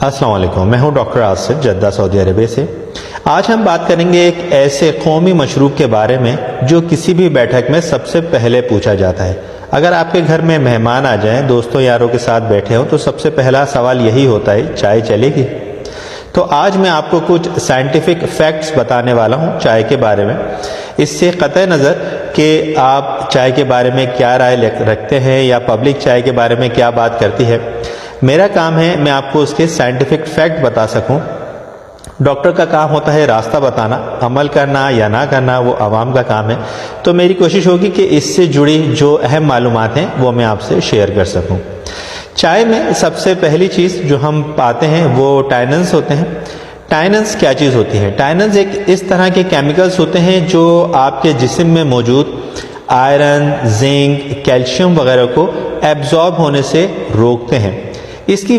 अस्सलाम वालेकुम, मैं हूं डॉक्टर आसिफ जद्दा सऊदी अरब से। आज हम बात करेंगे एक ऐसे कौमी मशरूब के बारे में जो किसी भी बैठक में सबसे पहले पूछा जाता है। अगर आपके घर में मेहमान आ जाएं, दोस्तों यारों के साथ बैठे हो, तो सबसे पहला सवाल यही होता है, चाय चलेगी? तो आज मैं आपको कुछ साइंटिफिक फैक्ट्स बताने वाला हूं चाय के बारे में। इससे कतई नज़र कि आप चाय के बारे में क्या राय रखते हैं या पब्लिक चाय के बारे में क्या बात करती है, मेरा काम है मैं आपको उसके साइंटिफिक फैक्ट बता सकूं। डॉक्टर का काम होता है रास्ता बताना, अमल करना या ना करना वो आवाम का काम है। तो मेरी कोशिश होगी कि इससे जुड़ी जो अहम मालूमात हैं वो मैं आपसे शेयर कर सकूं। चाय में सबसे पहली चीज़ जो हम पाते हैं वो टाइनन्स होते हैं। टाइनन्स क्या चीज़ होती है? टाइनन्स एक इस तरह के केमिकल्स होते हैं जो आपके जिस्म में मौजूद आयरन, जिंक, कैल्शियम वगैरह को एब्जॉर्ब होने से रोकते हैं। इसकी